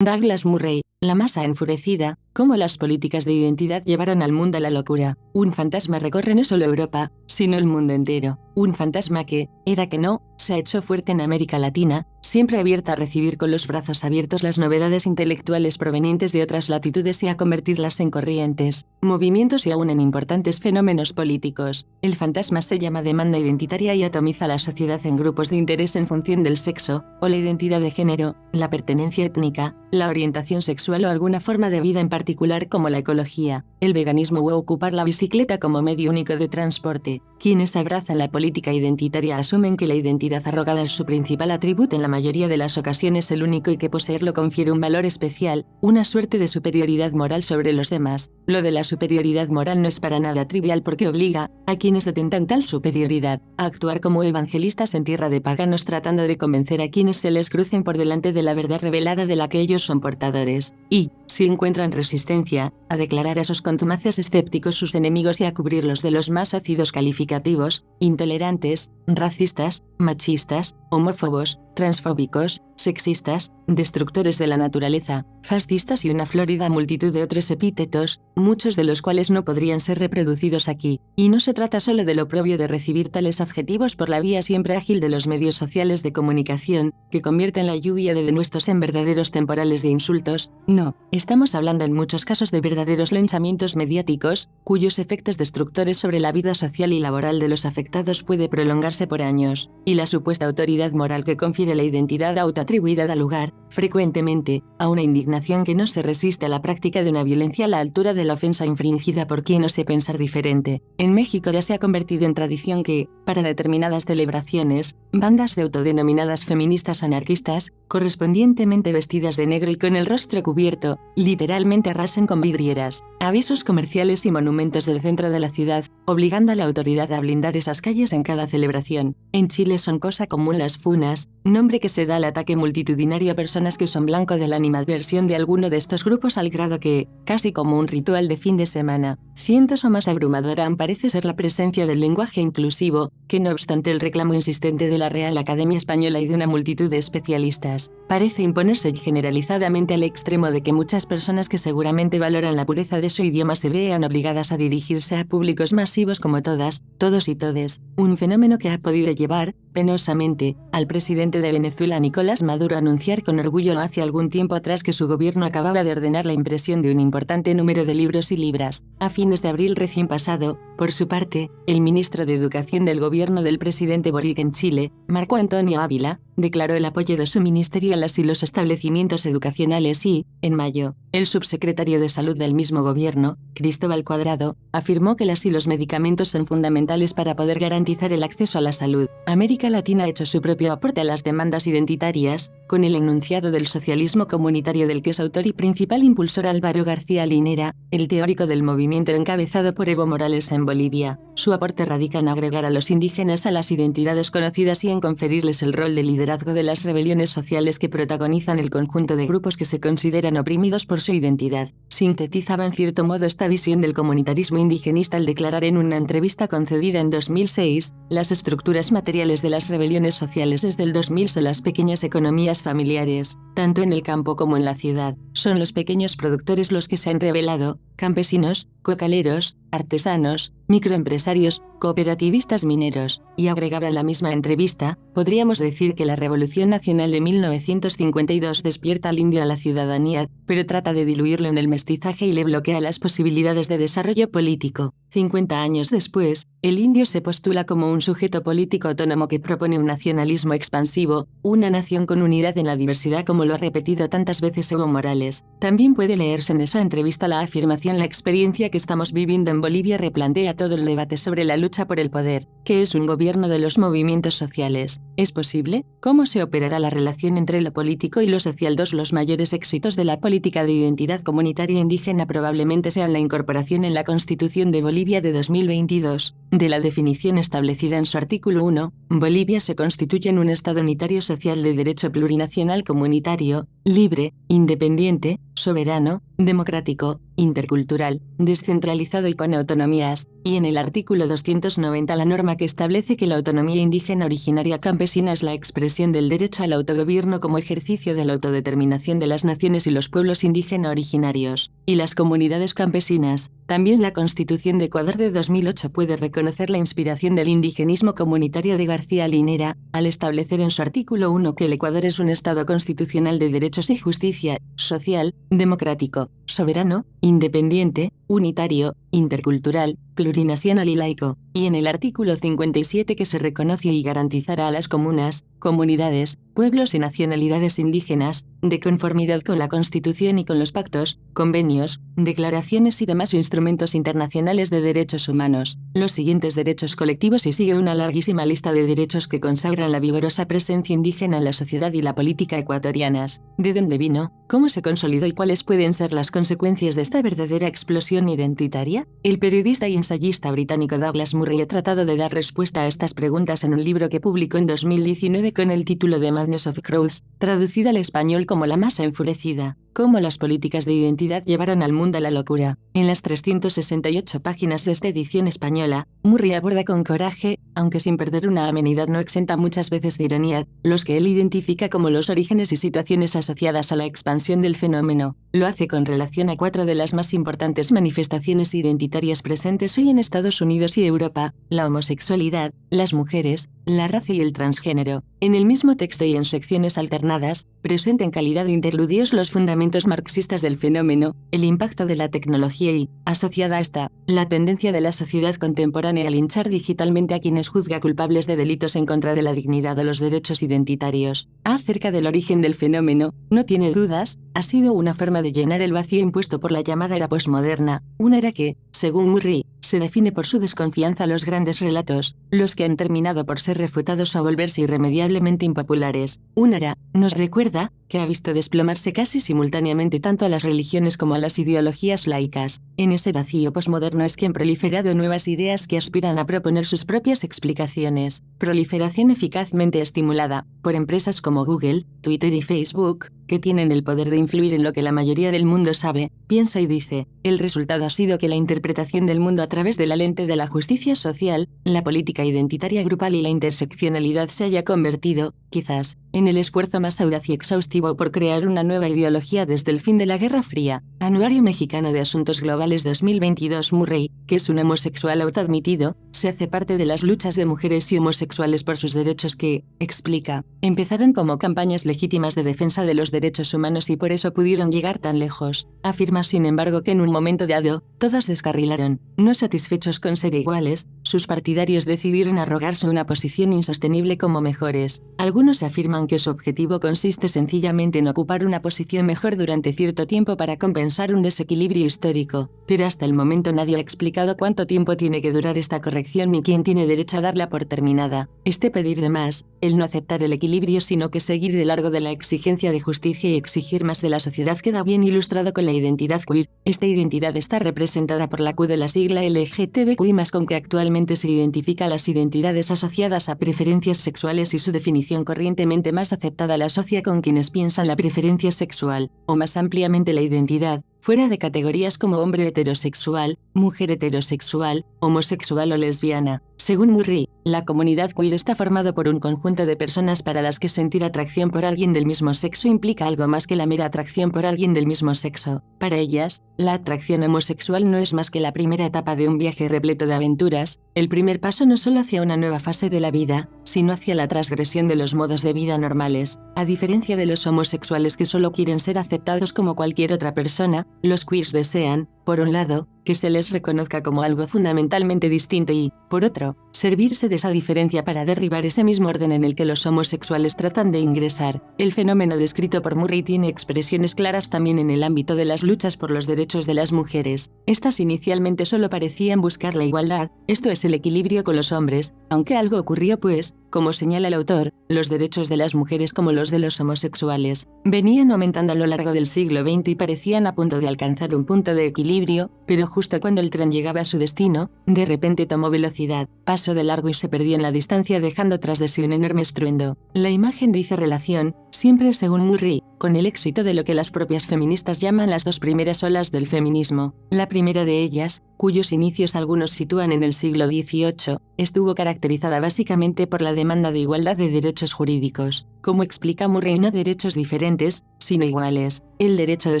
Douglas Murray, La masa enfurecida, cómo las políticas de identidad llevaron al mundo a la locura. Un fantasma recorre no solo Europa, sino el mundo entero. Un fantasma que, era que no, se ha hecho fuerte en América Latina, siempre abierta a recibir con los brazos abiertos las novedades intelectuales provenientes de otras latitudes y a convertirlas en corrientes, movimientos y aún en importantes fenómenos políticos. El fantasma se llama demanda identitaria y atomiza a la sociedad en grupos de interés en función del sexo, o la identidad de género, la pertenencia étnica, la orientación sexual o alguna forma de vida en particular como la ecología, el veganismo o ocupar la bicicleta como medio único de transporte. Quienes abrazan la política identitaria asumen que la identidad arrogada es su principal atributo en la mayoría de las ocasiones el único y que poseerlo confiere un valor especial, una suerte de superioridad moral sobre los demás. Lo de la superioridad moral no es para nada trivial porque obliga a quienes detentan tal superioridad a actuar como evangelistas en tierra de paganos tratando de convencer a quienes se les crucen por delante de la verdad revelada de la que ellos son portadores, y, si encuentran resistencia, a declarar a esos contumaces escépticos sus enemigos y a cubrirlos de los más ácidos calificativos, intolerantes, racistas, machistas, homófobos, transfóbicos, sexistas, destructores de la naturaleza, fascistas y una florida multitud de otros epítetos, muchos de los cuales no podrían ser reproducidos aquí. Y no se trata solo del oprobio de recibir tales adjetivos por la vía siempre ágil de los medios sociales de comunicación, que convierten la lluvia de denuestos en verdaderos temporales de insultos. No, estamos hablando en muchos casos de verdaderos linchamientos mediáticos, cuyos efectos destructores sobre la vida social y laboral de los afectados puede prolongarse por años, y la supuesta autoridad moral que confiere la identidad autoatribuida da lugar, frecuentemente, a una indignación que no se resiste a la práctica de una violencia a la altura de la ofensa infringida por quien ose pensar diferente. En México ya se ha convertido en tradición que, para determinadas celebraciones, bandas de autodenominadas feministas anarquistas, correspondientemente vestidas de negro y con el rostro cubierto, literalmente arrasen con vidrieras, avisos comerciales y monumentos del centro de la ciudad, obligando a la autoridad a blindar esas calles en cada celebración. En Chile son cosa común las funas, nombre que se da al ataque multitudinario a personas que son blanco de la animadversión de alguno de estos grupos al grado que, casi como un ritual de fin de semana, cientos o más abrumadora parece ser la presencia del lenguaje inclusivo, que no obstante el reclamo insistente de la Real Academia Española y de una multitud de especialistas, parece imponerse generalizadamente al extremo de que muchas personas que seguramente valoran la pureza de su idioma se vean obligadas a dirigirse a públicos masivos como todas, todos y todes, un fenómeno que ha podido llevar, penosamente, al presidente de Venezuela Nicolás Maduro a anunciar con orgullo hace algún tiempo atrás que su gobierno acababa de ordenar la impresión de un importante número de libros y libras, a fines de abril recién pasado. Por su parte, el ministro de Educación del gobierno del presidente Boric en Chile, Marco Antonio Ávila, declaró el apoyo de su ministerio a las y los establecimientos educacionales y, en mayo, el subsecretario de Salud del mismo gobierno, Cristóbal Cuadrado, afirmó que las y los medicamentos son fundamentales para poder garantizar el acceso a la salud. América Latina ha hecho su propio aporte a las demandas identitarias, con el enunciado del socialismo comunitario del que es autor y principal impulsor Álvaro García Linera, el teórico del movimiento encabezado por Evo Morales en Bolivia. Su aporte radica en agregar a los indígenas a las identidades conocidas y en conferirles el rol de liderazgo de las rebeliones sociales que protagonizan el conjunto de grupos que se consideran oprimidos por su identidad. Sintetizaba en cierto modo esta visión del comunitarismo indigenista al declarar en una entrevista concedida en 2006, las estructuras materiales de las rebeliones sociales desde el 2000 son las pequeñas economías familiares, tanto en el campo como en la ciudad. Son los pequeños productores los que se han rebelado, campesinos, cocaleros, artesanos, microempresarios, cooperativistas mineros, y agregaba en la misma entrevista, podríamos decir que la Revolución Nacional de 1952 despierta al indio a la ciudadanía, pero trata de diluirlo en el mestizaje y le bloquea las posibilidades de desarrollo político. 50 años después, el indio se postula como un sujeto político autónomo que propone un nacionalismo expansivo, una nación con unidad en la diversidad como lo ha repetido tantas veces Evo Morales. También puede leerse en esa entrevista la afirmación: la experiencia que estamos viviendo en Bolivia replantea todo el debate sobre la lucha por el poder, que es un gobierno de los movimientos sociales. ¿Es posible? ¿Cómo se operará la relación entre lo político y lo social? Los mayores éxitos de la política de identidad comunitaria indígena probablemente sean la incorporación en la Constitución de Bolivia de 2022, de la definición establecida en su artículo 1, Bolivia se constituye en un Estado unitario social de derecho plurinacional comunitario, libre, independiente, soberano, democrático, intercultural, descentralizado y con autonomías, y en el artículo 290 la norma que establece que la autonomía indígena originaria campesina es la expresión del derecho al autogobierno como ejercicio de la autodeterminación de las naciones y los pueblos indígena originarios, y las comunidades campesinas. También la Constitución de Ecuador de 2008 puede reconocer la inspiración del indigenismo comunitario de García Linera, al establecer en su artículo 1 que el Ecuador es un Estado constitucional de derechos y justicia, social, democrático, soberano, independiente, unitario, intercultural, plurinacional y laico, y en el artículo 57 que se reconoce y garantizará a las comunas, comunidades, pueblos y nacionalidades indígenas, de conformidad con la Constitución y con los pactos, convenios, declaraciones y demás instrumentos internacionales de derechos humanos, los siguientes derechos colectivos y sigue una larguísima lista de derechos que consagran la vigorosa presencia indígena en la sociedad y la política ecuatorianas. ¿De dónde vino? ¿Cómo se consolidó y cuáles pueden ser las consecuencias de esta verdadera explosión identitaria? El periodista y ensayista británico Douglas Murray ha tratado de dar respuesta a estas preguntas en un libro que publicó en 2019 con el título de Madness of Crowds, traducido al español como La masa enfurecida, cómo las políticas de identidad llevaron al mundo a la locura. En las 368 páginas de esta edición española, Murray aborda con coraje, aunque sin perder una amenidad no exenta muchas veces de ironía, los que él identifica como los orígenes y situaciones asociadas a la expansión del fenómeno. Lo hace con relación a 4 de las más importantes manifestaciones identitarias presentes hoy en Estados Unidos y Europa: la homosexualidad, las mujeres, la raza y el transgénero. En el mismo texto y en secciones alternadas, presenta en calidad de interludios los fundamentos marxistas del fenómeno, el impacto de la tecnología y, asociada a esta, la tendencia de la sociedad contemporánea a linchar digitalmente a quienes juzga culpables de delitos en contra de la dignidad o los derechos identitarios. Acerca del origen del fenómeno, no tiene dudas, ha sido una forma de llenar el vacío impuesto por la llamada era posmoderna, una era que, según Murray, se define por su desconfianza a los grandes relatos, los que han terminado por ser refutados o volverse irremediablemente impopulares. Una era, nos recuerda, que ha visto desplomarse casi simultáneamente tanto a las religiones como a las ideologías laicas. En ese vacío posmoderno es que han proliferado nuevas ideas que aspiran a proponer sus propias explicaciones. Proliferación eficazmente estimulada por empresas como Google, Twitter y Facebook, que tienen el poder de influir en lo que la mayoría del mundo sabe, piensa y dice. El resultado ha sido que la interpretación del mundo a través de la lente de la justicia social, la política identitaria grupal y la interseccionalidad se haya convertido, quizás, en el esfuerzo más audaz y exhaustivo por crear una nueva ideología desde el fin de la Guerra Fría. Anuario Mexicano de Asuntos Globales 2022. Murray, que es un homosexual autoadmitido, se hace parte de las luchas de mujeres y homosexuales por sus derechos que, explica, empezaron como campañas legítimas de defensa de los derechos humanos y por eso pudieron llegar tan lejos. Afirma sin embargo que en un momento dado, todas descarrilaron. No satisfechos con ser iguales, sus partidarios decidieron arrogarse una posición insostenible como mejores. Algunos afirman que su objetivo consiste sencillamente en ocupar una posición mejor durante cierto tiempo para compensar un desequilibrio histórico, pero hasta el momento nadie ha explicado cuánto tiempo tiene que durar esta corrección ni quién tiene derecho a darla por terminada. Este pedir de más, el no aceptar el equilibrio sino que seguir de largo de la exigencia de justicia y exigir más de la sociedad queda bien ilustrado con la identidad queer. Esta identidad está representada por la Q de la sigla LGTBQI+, con que actualmente se identifica las identidades asociadas a preferencias sexuales y su definición corrientemente más aceptada la asocia con quienes piensan la preferencia sexual, o más ampliamente la identidad, fuera de categorías como hombre heterosexual, mujer heterosexual, homosexual o lesbiana. Según Murray, la comunidad queer está formado por un conjunto de personas para las que sentir atracción por alguien del mismo sexo implica algo más que la mera atracción por alguien del mismo sexo. Para ellas, la atracción homosexual no es más que la primera etapa de un viaje repleto de aventuras, el primer paso no solo hacia una nueva fase de la vida, sino hacia la transgresión de los modos de vida normales. A diferencia de los homosexuales que solo quieren ser aceptados como cualquier otra persona, los queers desean, por un lado, que se les reconozca como algo fundamentalmente distinto y, por otro, servirse de esa diferencia para derribar ese mismo orden en el que los homosexuales tratan de ingresar. El fenómeno descrito por Murray tiene expresiones claras también en el ámbito de las luchas por los derechos de las mujeres. Estas inicialmente solo parecían buscar la igualdad, esto es el equilibrio con los hombres, aunque algo ocurrió pues, como señala el autor, los derechos de las mujeres como los de los homosexuales venían aumentando a lo largo del siglo XX y parecían a punto de alcanzar un punto de equilibrio, pero justo cuando el tren llegaba a su destino, de repente tomó velocidad, pasó de largo y se perdió en la distancia dejando tras de sí un enorme estruendo. La imagen dice relación, siempre según Murray, con el éxito de lo que las propias feministas llaman las dos primeras olas del feminismo. La primera de ellas, cuyos inicios algunos sitúan en el siglo XVIII, estuvo caracterizada básicamente por la demanda de igualdad de derechos jurídicos. Como explica Murray, no derechos diferentes, sino iguales. El derecho de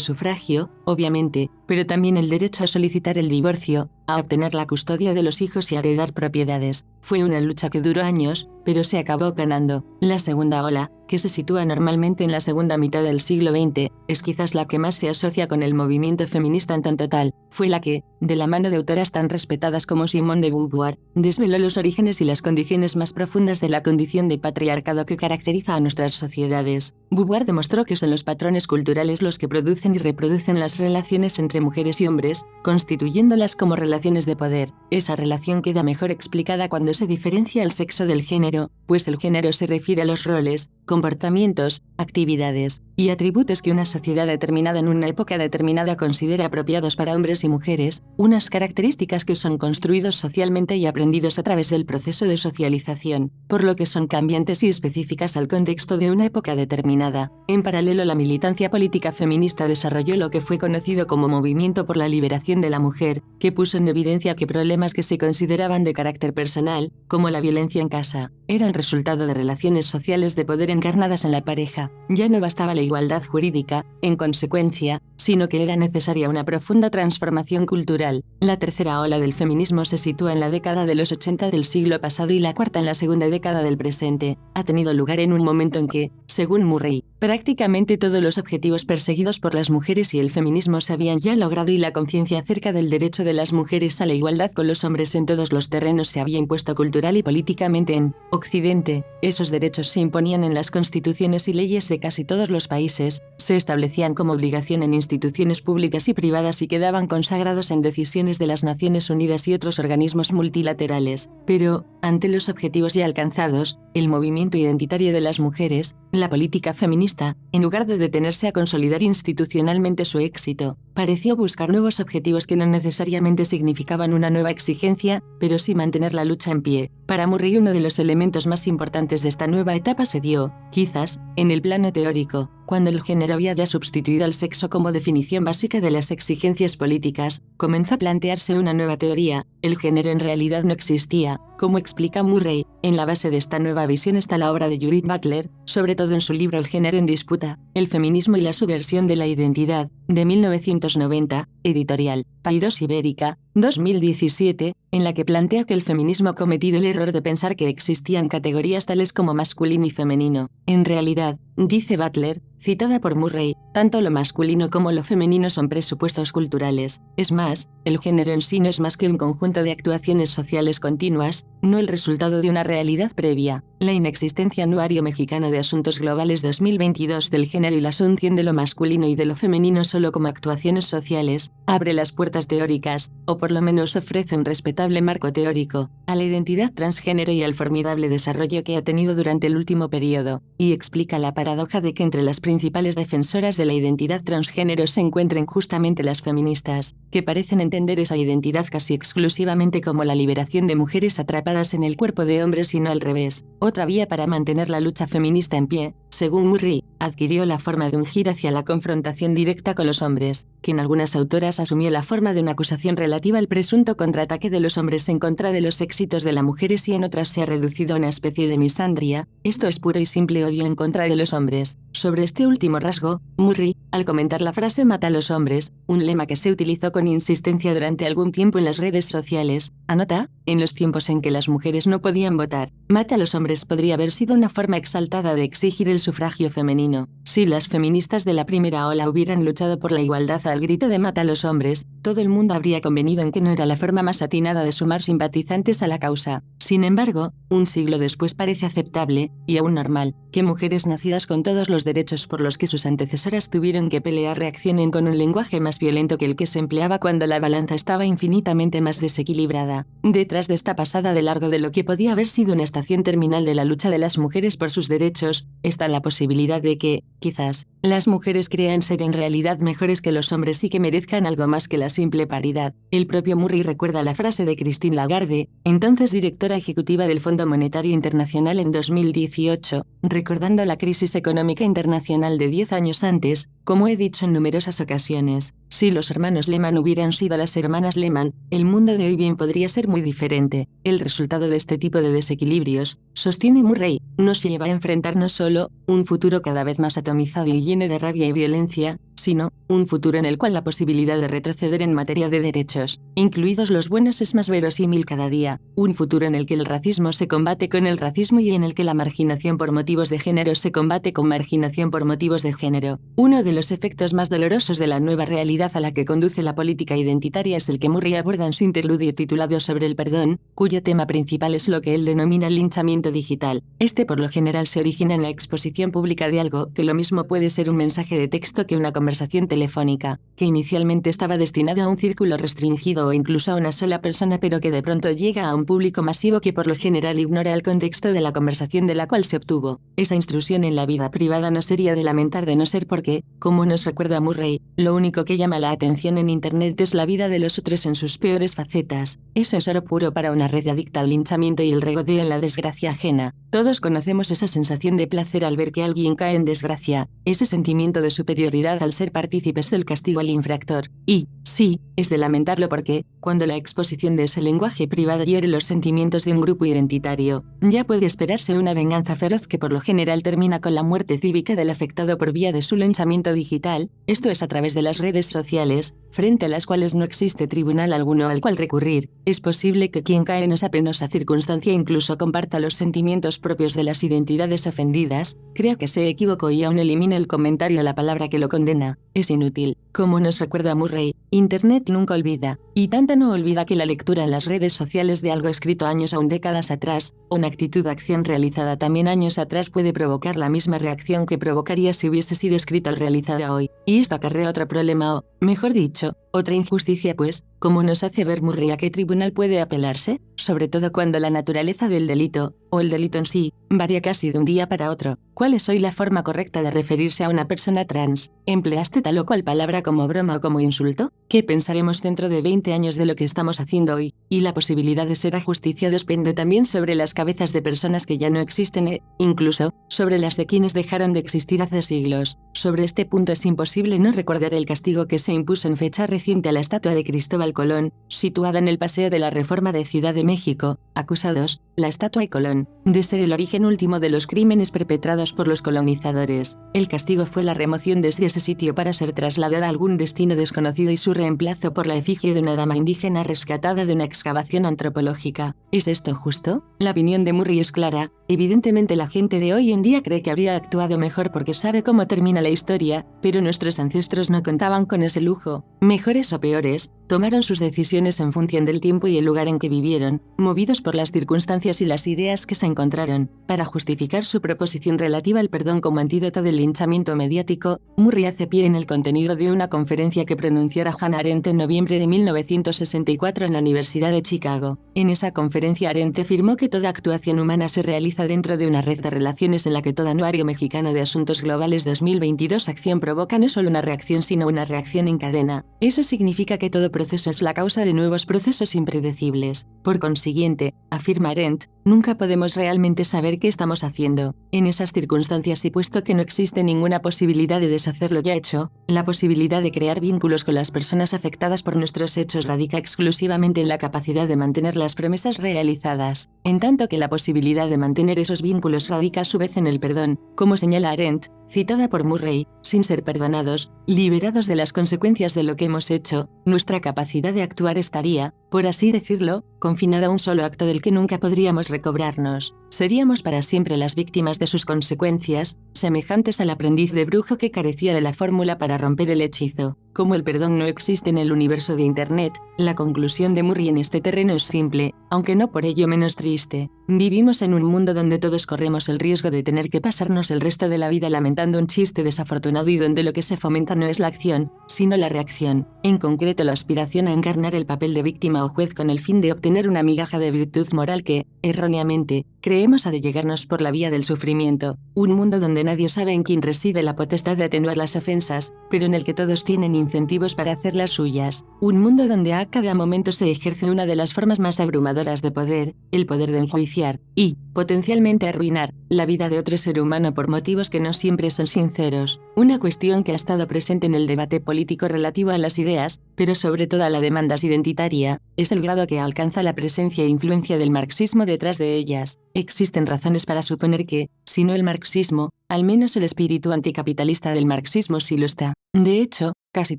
sufragio, obviamente, pero también el derecho a solicitar el divorcio, a obtener la custodia de los hijos y a heredar propiedades. Fue una lucha que duró años, pero se acabó ganando. La segunda ola, que se sitúa normalmente en la segunda mitad del siglo XX, es quizás la que más se asocia con el movimiento feminista en tanto tal, fue la que, de la mano de autoras tan respetadas como Simone de Beauvoir, desveló los orígenes y las condiciones más profundas de la condición de patriarcado que caracteriza a nuestras sociedades. Beauvoir demostró que son los patrones culturales los que producen y reproducen las relaciones entre mujeres y hombres, constituyéndolas como relaciones de poder. Esa relación queda mejor explicada cuando se diferencia el sexo del género, pues el género se refiere a los roles, comportamientos, actividades y atributos que una sociedad determinada en una época determinada considera apropiados para hombres y mujeres, unas características que son construidos socialmente y aprendidos a través del proceso de socialización, por lo que son cambiantes y específicas al contexto de una época determinada. En paralelo, la militancia política feminista desarrolló lo que fue conocido como Movimiento por la Liberación de la Mujer, que puso en evidencia que problemas que se consideraban de carácter personal, como la violencia en casa, eran resultado de relaciones sociales de poder encarnadas en la pareja. Ya no bastaba la igualdad jurídica, en consecuencia, sino que era necesaria una profunda transformación cultural. La tercera ola del feminismo se sitúa en la década de los 80 del siglo pasado y la cuarta en la segunda década del presente. Ha tenido lugar en un momento en que, según Murray, prácticamente todos los objetivos perseguidos por las mujeres y el feminismo se habían ya logrado y la conciencia acerca del derecho de las mujeres a la igualdad con los hombres en todos los terrenos se había impuesto cultural y políticamente en Occidente. Esos derechos se imponían en las constituciones y leyes de casi todos los países, se establecían como obligación en instituciones públicas y privadas y quedaban consagrados en decisiones de las Naciones Unidas y otros organismos multilaterales. Pero, ante los objetivos ya alcanzados, el movimiento identitario de las mujeres, la política feminista, en lugar de detenerse a consolidar institucionalmente su éxito, pareció buscar nuevos objetivos que no necesariamente significaban una nueva exigencia, pero sí mantener la lucha en pie. Para Murray, uno de los elementos más importantes de esta nueva etapa se dio, quizás, en el plano teórico, cuando el género había ya sustituido al sexo como definición básica de las exigencias políticas, comenzó a plantearse una nueva teoría. El género en realidad no existía, como explica Murray. En la base de esta nueva visión está la obra de Judith Butler, sobre todo en su libro El género en disputa, el feminismo y la subversión de la identidad, de 1990, editorial Paidós Ibérica, 2017, en la que plantea que el feminismo ha cometido el error de pensar que existían categorías tales como masculino y femenino. En realidad, dice Butler, citada por Murray, tanto lo masculino como lo femenino son presupuestos culturales. Es más, el género en sí no es más que un conjunto de actuaciones sociales continuas, no el resultado de una realidad previa. La inexistencia Anuario Mexicano de Asuntos Globales 2022 del género y la asunción de lo masculino y de lo femenino solo como actuaciones sociales, abre las puertas teóricas, o por lo menos ofrece un respetable marco teórico, a la identidad transgénero y al formidable desarrollo que ha tenido durante el último periodo, y explica la paradoja de que entre las principales defensoras de la identidad transgénero se encuentren justamente las feministas, que parecen entender esa identidad casi exclusivamente como la liberación de mujeres atrapadas en el cuerpo de hombres y no al revés. Otra vía para mantener la lucha feminista en pie, según Murray, adquirió la forma de un giro hacia la confrontación directa con los hombres, que en algunas autoras asumió la forma de una acusación relativa al presunto contraataque de los hombres en contra de los éxitos de las mujeres y en otras se ha reducido a una especie de misandria. Esto es puro y simple odio en contra de los hombres. Sobre este último rasgo, Murray, al comentar la frase mata a los hombres, un lema que se utilizó con insistencia durante algún tiempo en las redes sociales, anota, en los tiempos en que las mujeres no podían votar, mata a los hombres podría haber sido una forma exaltada de exigir el sufragio femenino. Si las feministas de la primera ola hubieran luchado por la igualdad al grito de mata a los hombres, todo el mundo habría convenido en que no era la forma más atinada de sumar simpatizantes a la causa. Sin embargo, un siglo después parece aceptable, y aún normal, que mujeres nacidas con todos los derechos por los que sus antecesoras tuvieron que pelear reaccionen con un lenguaje más violento que el que se empleaba cuando la balanza estaba infinitamente más desequilibrada. Detrás de esta pasada de largo de lo que podía haber sido una estación terminal de la lucha de las mujeres por sus derechos, está la posibilidad de que, quizás, las mujeres crean ser en realidad mejores que los hombres y que merezcan algo más que la simple paridad. El propio Murray recuerda la frase de Christine Lagarde, entonces directora ejecutiva del Fondo Monetario Internacional en 2018, recordando la crisis económica internacional de 10 años antes: como he dicho en numerosas ocasiones, si los hermanos Lehman hubieran sido las hermanas Lehman, el mundo de hoy bien podría ser muy diferente. El resultado de este tipo de desequilibrios, sostiene Murray, nos lleva a enfrentar no solo un futuro cada vez más atomizado y lleno de rabia y violencia, sino un futuro en el cual la posibilidad de retroceder en materia de derechos, incluidos los buenos, es más verosímil cada día, un futuro en el que el racismo se combate con el racismo y en el que la marginación por motivos de género se combate con marginación por motivos de género. Uno de los efectos más dolorosos de la nueva realidad a la que conduce la política identitaria es el que Murray aborda en su interludio titulado Sobre el perdón, cuyo tema principal es lo que él denomina el linchamiento digital. Este por lo general se origina en la exposición pública de algo que lo mismo puede ser un mensaje de texto que una conversación telefónica, que inicialmente estaba destinado a un círculo restringido o incluso a una sola persona, pero que de pronto llega a un público masivo que por lo general ignora el contexto de la conversación de la cual se obtuvo. Esa intrusión en la vida privada no sería de lamentar de no ser porque, como nos recuerda Murray, lo único que llama la atención en Internet es la vida de los otros en sus peores facetas. Eso es oro puro para una red adicta al linchamiento y el regodeo en la desgracia ajena. Todos conocemos esa sensación de placer al ver que alguien cae en desgracia, ese sentimiento de superioridad al ser partícipes del castigo al infractor. Y, sí, es de lamentarlo porque, cuando la exposición de ese lenguaje privado hiere los sentimientos de un grupo identitario, ya puede esperarse una venganza feroz que por lo general termina con la muerte cívica del afectado por vía de su linchamiento digital, esto es a través de las redes sociales, frente a las cuales no existe tribunal alguno al cual recurrir. Es posible que quien cae en esa penosa circunstancia incluso comparta los sentimientos propios de las identidades ofendidas, crea que se equivocó y aún elimine el comentario o la palabra que lo condena. Es inútil. Como nos recuerda Murray, Internet nunca olvida, y tanto no olvida que la lectura en las redes sociales de algo escrito años aún décadas atrás, o una actitud o acción realizada también años atrás puede provocar la misma reacción que provocaría si hubiese sido escrito o realizada hoy. Y esto acarrea otro problema o, mejor dicho, otra injusticia, pues, como nos hace ver Murray, ¿a qué tribunal puede apelarse? Sobre todo cuando la naturaleza del delito, o el delito en sí, varía casi de un día para otro. ¿Cuál es hoy la forma correcta de referirse a una persona trans? ¿Empleaste tal o cual palabra como broma o como insulto? ¿Qué pensaremos dentro de 20 años de lo que estamos haciendo hoy? Y la posibilidad de ser ajusticiados pende también sobre las cabezas de personas que ya no existen e, incluso, sobre las de quienes dejaron de existir hace siglos. Sobre este punto es imposible no recordar el castigo que se impuso en fecha reciente a la estatua de Cristóbal Colón, situada en el Paseo de la Reforma de Ciudad de México, acusados, la estatua y Colón, de ser el origen último de los crímenes perpetrados por los colonizadores. El castigo fue la remoción desde ese sitio para ser trasladada a algún destino desconocido y su reemplazo por la efigie de una dama indígena rescatada de una excavación antropológica. ¿Es esto justo? La opinión de Murray es clara. Evidentemente la gente de hoy en día cree que habría actuado mejor porque sabe cómo termina la historia, pero nuestros ancestros no contaban con ese lujo. Mejores o peores, tomaron sus decisiones en función del tiempo y el lugar en que vivieron, movidos por las circunstancias y las ideas que se encontraron. Para justificar su proposición relativa al perdón como antídoto del linchamiento mediático, Murray hace pie en el contenido de una conferencia que pronunciara Hannah Arendt en noviembre de 1964 en la Universidad de Chicago. En esa conferencia Arendt afirmó que toda actuación humana se realiza dentro de una red de relaciones en la que todo Anuario Mexicano de Asuntos Globales 2022 acción provoca no solo una reacción sino una reacción en cadena. Eso significa que todo proceso es la causa de nuevos procesos impredecibles. Por consiguiente, afirma Arendt, nunca podemos realmente saber qué estamos haciendo. En esas circunstancias y puesto que no existe ninguna posibilidad de deshacer lo ya hecho, la posibilidad de crear vínculos con las personas afectadas por nuestros hechos radica exclusivamente en la capacidad de mantener las promesas realizadas, en tanto que la posibilidad de mantener esos vínculos radica a su vez en el perdón, como señala Arendt, citada por Murray. Sin ser perdonados, liberados de las consecuencias de lo que hemos hecho, nuestra capacidad de actuar estaría, por así decirlo, confinada a un solo acto del que nunca podríamos recobrarnos. Seríamos para siempre las víctimas de sus consecuencias, semejantes al aprendiz de brujo que carecía de la fórmula para romper el hechizo. Como el perdón no existe en el universo de Internet, la conclusión de Murray en este terreno es simple, aunque no por ello menos triste. Vivimos en un mundo donde todos corremos el riesgo de tener que pasarnos el resto de la vida lamentando un chiste desafortunado y donde lo que se fomenta no es la acción, sino la reacción, en concreto la aspiración a encarnar el papel de víctima o juez con el fin de obtener una migaja de virtud moral que, erróneamente, creemos ha de llegarnos por la vía del sufrimiento. Un mundo donde nadie sabe en quién reside la potestad de atenuar las ofensas, pero en el que todos tienen incentivos para hacer las suyas. Un mundo donde a cada momento se ejerce una de las formas más abrumadoras de poder, el poder de enjuiciar, y, potencialmente arruinar, la vida de otro ser humano por motivos que no siempre son sinceros. Una cuestión que ha estado presente en el debate político relativo a las ideas, pero sobre todo a la demanda identitaria, es el grado que alcanza la presencia e influencia del marxismo detrás de ellas. Existen razones para suponer que, si no el marxismo, al menos el espíritu anticapitalista del marxismo sí lo está. De hecho, casi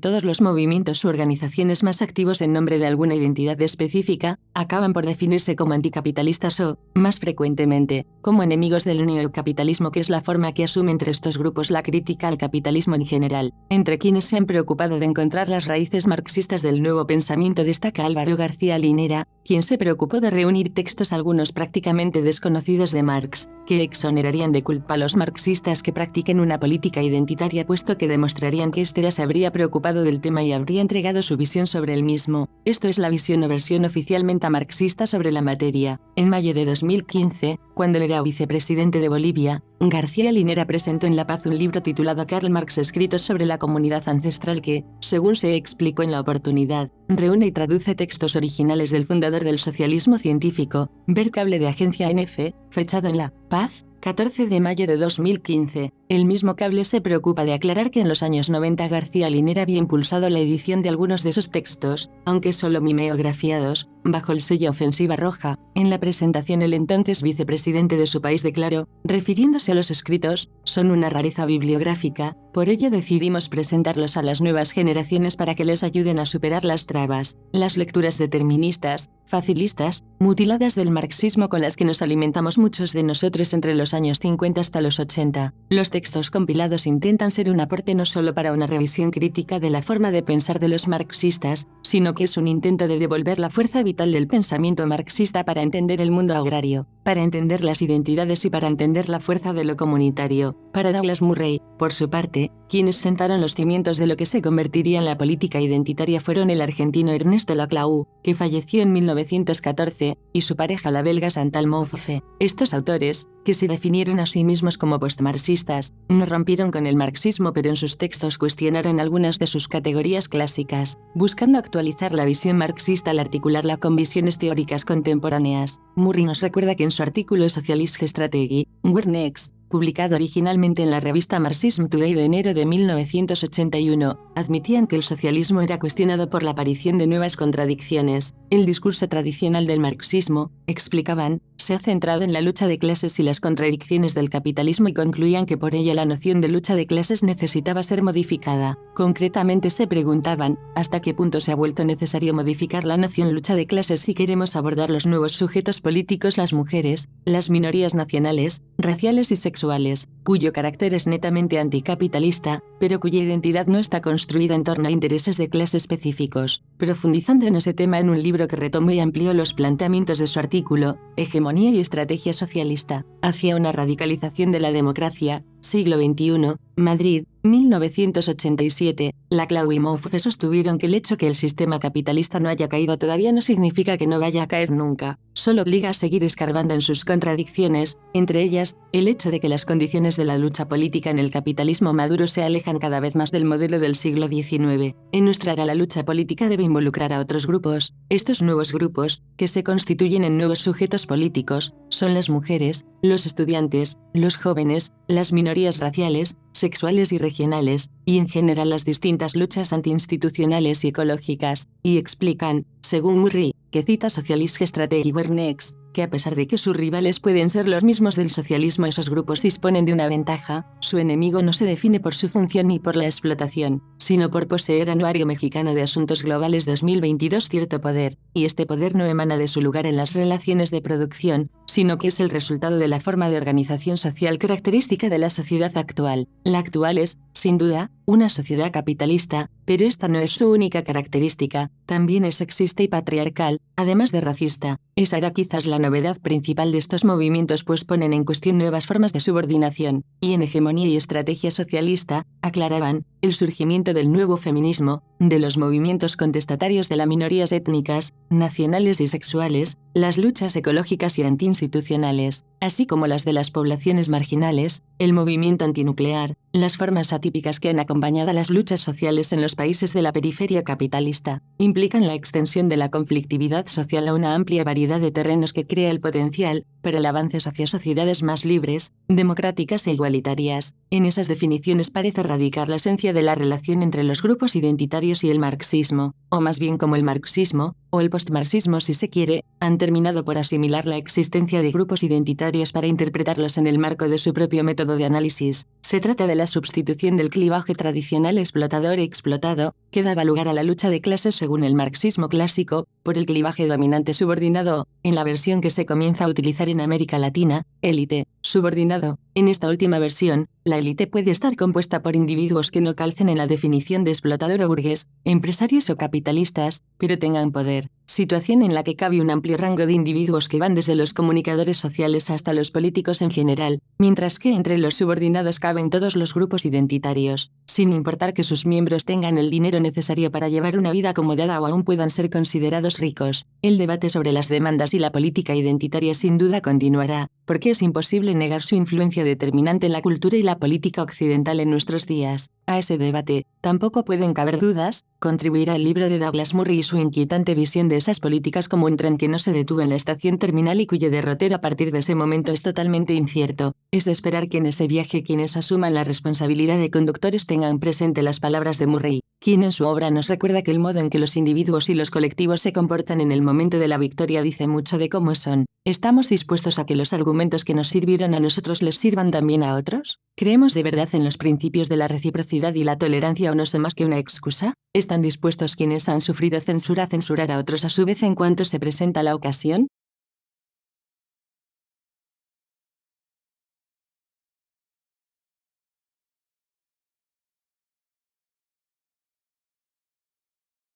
todos los movimientos u organizaciones más activos en nombre de alguna identidad específica, acaban por definirse como anticapitalistas o, más frecuentemente, como enemigos del neocapitalismo, que es la forma que asume entre estos grupos la crítica al capitalismo en general. Entre quienes se han preocupado de encontrar las raíces marxistas del nuevo pensamiento destaca Álvaro García Linera, quien se preocupó de reunir textos algunos prácticamente desconocidos de Marx, que exonerarían de culpa a los marxistas que practiquen una política identitaria, puesto que demostrarían que éste se habría preocupado del tema y habría entregado su visión sobre el mismo. Esto es la visión o versión oficialmente marxista sobre la materia. En mayo de 2015, cuando él era vicepresidente de Bolivia, García Linera presentó en La Paz un libro titulado Karl Marx escritos sobre la comunidad ancestral que, según se explicó en la oportunidad, reúne y traduce textos originales del fundador del socialismo científico, ver cable de agencia NF, fechado en La Paz, 14 de mayo de 2015. El mismo cable se preocupa de aclarar que en los años 90 García Linera había impulsado la edición de algunos de esos textos, aunque solo mimeografiados, bajo el sello Ofensiva Roja. En la presentación el entonces vicepresidente de su país declaró, refiriéndose a los escritos, son una rareza bibliográfica, por ello decidimos presentarlos a las nuevas generaciones para que les ayuden a superar las trabas, las lecturas deterministas, facilistas, mutiladas del marxismo con las que nos alimentamos muchos de nosotros entre los años 50 hasta los 80. Los textos compilados intentan ser un aporte no solo para una revisión crítica de la forma de pensar de los marxistas, sino que es un intento de devolver la fuerza vital del pensamiento marxista para entender el mundo agrario, para entender las identidades y para entender la fuerza de lo comunitario. Para Douglas Murray, por su parte, quienes sentaron los cimientos de lo que se convertiría en la política identitaria fueron el argentino Ernesto Laclau, que falleció en 1914, y su pareja la belga Chantal Mouffe. Estos autores, que se definieron a sí mismos como postmarxistas, no rompieron con el marxismo, pero en sus textos cuestionaron algunas de sus categorías clásicas, buscando actualizar la visión marxista al articularla con visiones teóricas contemporáneas. Murray nos recuerda que en su artículo Socialist Strategy, Where Next?, publicado originalmente en la revista Marxism Today de enero de 1981, admitían que el socialismo era cuestionado por la aparición de nuevas contradicciones. El discurso tradicional del marxismo, explicaban, se ha centrado en la lucha de clases y las contradicciones del capitalismo y concluían que por ello la noción de lucha de clases necesitaba ser modificada. Concretamente se preguntaban, ¿hasta qué punto se ha vuelto necesario modificar la noción lucha de clases si queremos abordar los nuevos sujetos políticos, las mujeres, las minorías nacionales, raciales y sexuales, cuyo carácter es netamente anticapitalista, pero cuya identidad no está construida en torno a intereses de clase específicos? Profundizando en ese tema en un libro que retomó y amplió los planteamientos de su artículo, Hegemonía y estrategia socialista, hacia una radicalización de la democracia, siglo XXI, Madrid, 1987, Laclau y Mouffe sostuvieron que el hecho que el sistema capitalista no haya caído todavía no significa que no vaya a caer nunca, solo obliga a seguir escarbando en sus contradicciones, entre ellas, el hecho de que las condiciones de la lucha política en el capitalismo maduro se alejan cada vez más del modelo del siglo XIX. En nuestra era la lucha política debe involucrar a otros grupos. Estos nuevos grupos, que se constituyen en nuevos sujetos políticos, son las mujeres, los estudiantes, los jóvenes, las minorías raciales, sexuales y regionales, y en general las distintas luchas antiinstitucionales y ecológicas, y explican, según Murray, que cita Socialist Strategy Where Next?, que a pesar de que sus rivales pueden ser los mismos del socialismo, esos grupos disponen de una ventaja: su enemigo no se define por su función ni por la explotación, sino por poseer Anuario Mexicano de Asuntos Globales 2022 cierto poder, y este poder no emana de su lugar en las relaciones de producción, sino que es el resultado de la forma de organización social característica de la sociedad actual. La actual es, sin duda, una sociedad capitalista, pero esta no es su única característica, también es sexista y patriarcal, además de racista. Esa era quizás la novedad principal de estos movimientos, pues ponen en cuestión nuevas formas de subordinación, y en hegemonía y estrategia socialista, aclaraban, el surgimiento del nuevo feminismo, de los movimientos contestatarios de las minorías étnicas, nacionales y sexuales, las luchas ecológicas y antiinstitucionales, así como las de las poblaciones marginales, el movimiento antinuclear, las formas atípicas que han acompañado a las luchas sociales en los países de la periferia capitalista, implican la extensión de la conflictividad social a una amplia variedad de terrenos que crea el potencial para el avance hacia sociedades más libres, democráticas e igualitarias. En esas definiciones parece radicar la esencia de la relación entre los grupos identitarios y el marxismo, o más bien como el marxismo, o el postmarxismo si se quiere, han terminado por asimilar la existencia de grupos identitarios para interpretarlos en el marco de su propio método de análisis. Se trata de la sustitución del clivaje tradicional explotador-explotado, que daba lugar a la lucha de clases según el marxismo clásico, por el clivaje dominante-subordinado, en la versión que se comienza a utilizar en América Latina, élite, subordinado. En esta última versión, la élite puede estar compuesta por individuos que no calcen en la definición de explotador o burgués, empresarios o capitalistas, pero tengan poder, situación en la que cabe un amplio rango de individuos que van desde los comunicadores sociales hasta los políticos en general, mientras que entre los subordinados caben todos los grupos identitarios, sin importar que sus miembros tengan el dinero necesario para llevar una vida acomodada o aún puedan ser considerados ricos. El debate sobre las demandas y la política identitaria sin duda continuará, porque es imposible negar su influencia determinante en la cultura y la política occidental en nuestros días. A ese debate, tampoco pueden caber dudas, contribuirá el libro de Douglas Murray y su inquietante visión de esas políticas como un tren que no se detuvo en la estación terminal y cuyo derrotero a partir de ese momento es totalmente incierto. Es de esperar que en ese viaje quienes asuman la responsabilidad de conductores tengan presente las palabras de Murray, quien en su obra nos recuerda que el modo en que los individuos y los colectivos se comportan en el momento de la victoria dice mucho de cómo son. ¿Estamos dispuestos a que los argumentos que nos sirvieron a nosotros les sirvan también a otros? ¿Creemos de verdad en los principios de la reciprocidad y la tolerancia o no son más que una excusa? ¿Están dispuestos quienes han sufrido censura a censurar a otros a su vez en cuanto se presenta la ocasión?